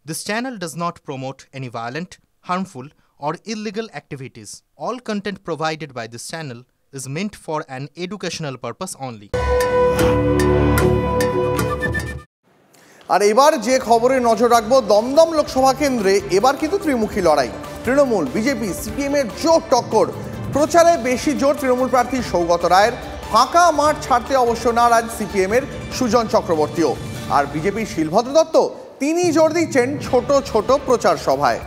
This channel does not promote any violent, harmful, or illegal activities. All content provided by this channel is meant for an educational purpose only. আর এবার যে খবরে নজর রাখবো, দমদম লোকসভা কেন্দ্রে এবার কিন্তু ত্রিমুখী লড়াই। তৃণমূল, বিজেপি, সিপিএম এর জোর টক্কর। প্রচারে বেশি জোর তৃণমূল প্রার্থী সৌগত রায়ের, ফাঁকা মাঠ ছাড়তে অবশ্য নারাজ সিপিএম এর সুজন চক্রবর্তীও। আর বিজেপির শিলভদ্র দত্ত তিনি জোর দিচ্ছেন ছোট ছোট প্রচার সভায়।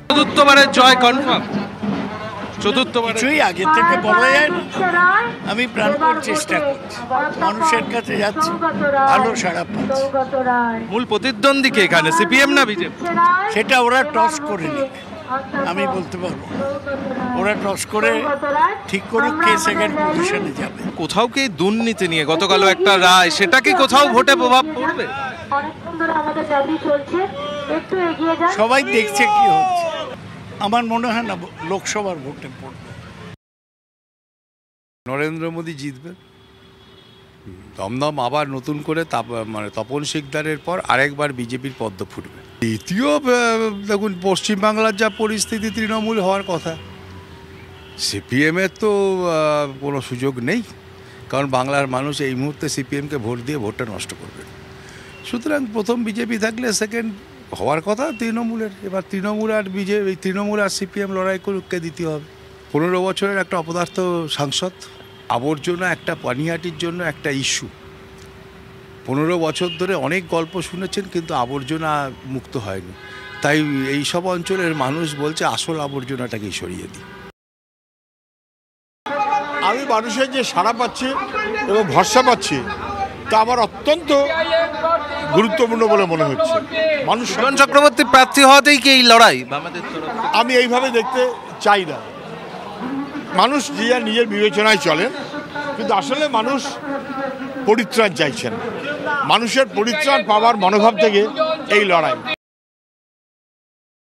চতুর্থবারের জয় কনফার্ম। কিছুই আগে থেকে বলা যায় না। আমি প্রাণপণ চেষ্টা করছি, মানুষের কাছে যাচ্ছি, ভালো সাড়া পাচ্ছি। মূল প্রতিদ্বন্দ্বী কে এখানে, সিপিএম না বিজেপি? সেটা ওরা টস করে নিক, আমি বলতে পারবো। ওরা টস করে ঠিক করুক কে সেকেন্ড পজিশনে যাবে। কোথাও কি দুর্নীতি নিয়ে গতকালও একটা রায়, সেটা কি কোথাও ভোটে প্রভাব পড়বে? সবাই দেখছে কি হচ্ছে, আমার মনে হয় না লোকসভার ভোটে পড়বে। নরেন্দ্র মোদী জিতবেন। দমদম আবার নতুন করে তপন শিকদারের পর আরেকবার বিজেপির পদ্ম ফুটবে। দ্বিতীয় দেখুন, পশ্চিমবাংলার যা পরিস্থিতি, তৃণমূল হওয়ার কথা। সিপিএমের তো কোনো সুযোগ নেই, কারণ বাংলার মানুষ এই মুহূর্তে সিপিএমকে ভোট দিয়ে ভোটটা নষ্ট করবে। সুতরাং প্রথম বিজেপি থাকলে সেকেন্ড হওয়ার কথা তৃণমূলের। এবার তৃণমূল আর সিপিএম লড়াই করুককে দিতে হবে। 15 বছরের একটা অপদার্থ সাংসদ, আবর্জনা একটা পানিহাটির জন্য একটা ইস্যু। 15 বছর ধরে অনেক গল্প শুনেছেন, কিন্তু আবর্জনা মুক্ত হয়নি। তাই এই সব অঞ্চলের মানুষ বলছে আসল আবর্জনাটাকেই সরিয়ে দিই। আমি মানুষের যে সাড়া পাচ্ছি এবং ভরসা পাচ্ছি, তা আমার অত্যন্ত গুরুত্বপূর্ণ বলে মনে হচ্ছে। মানুষ সুজন চক্রবর্তী প্রার্থী হওয়াতেই কি এই লড়াই? আমি এইভাবে দেখতে চাই না। মানুষ যে নিজের বিবেচনায় চলেন, কিন্তু আসলে মানুষ পরিত্রাণ চাইছেন। মানুষের পরিত্রাণ পাওয়ার মনোভাব থেকে এই লড়াই।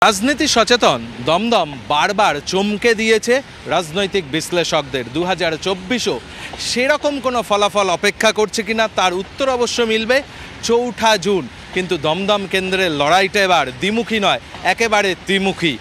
রাজনীতি সচেতন দমদম বারবার চমকে দিয়েছে রাজনৈতিক বিশ্লেষকদের। 2024ও সেরকম কোনো ফলাফল অপেক্ষা করছে কিনা তার উত্তর অবশ্য মিলবে 4 জুন। কিন্তু দমদম কেন্দ্রের লড়াইটা এবার দ্বিমুখী নয়, একেবারে ত্রিমুখী।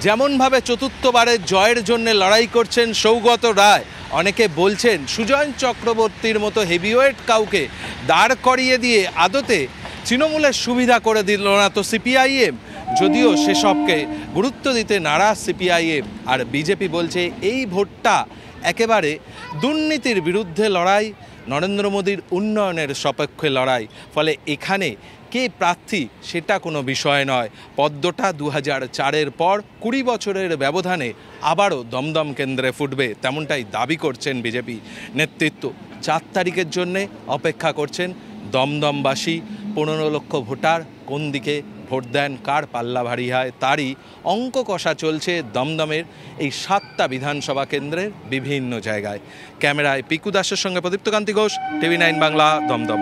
যেমনভাবে চতুর্থবারের জয়ের জন্য লড়াই করছেন সৌগত রায়, অনেকে বলছেন সুজন চক্রবর্তীর মতো হেভিওয়েট কাউকে দাঁড় করিয়ে দিয়ে আদতে তৃণমূলের সুবিধা করে দিল না তো সিপিআইএম। যদিও সেসবকে গুরুত্ব দিতে নারাজ সিপিআইএম। আর বিজেপি বলছে এই ভোটটা একেবারে দুর্নীতির বিরুদ্ধে লড়াই, নরেন্দ্র মোদীর উন্নয়নের সপক্ষে লড়াই। ফলে এখানে কে প্রার্থী সেটা কোনো বিষয় নয়। পদ্মটা 2004-এর পর 20 বছরের ব্যবধানে আবারও দমদম কেন্দ্রে ফুটবে, তেমনটাই দাবি করছেন বিজেপি নেতৃত্ব। 4 তারিখের জন্যে অপেক্ষা করছেন দমদমবাসী। 15 লক্ষ ভোটার কোন দিকে ভোট দেন, কার পাল্লা ভারী হয়, তারই অঙ্ক কষা চলছে দমদমের এই 7টা বিধানসভা কেন্দ্রের বিভিন্ন জায়গায়। ক্যামেরায় পিকু দাসের সঙ্গে প্রদীপ্তকান্তি ঘোষ, TV9 বাংলা, দমদম।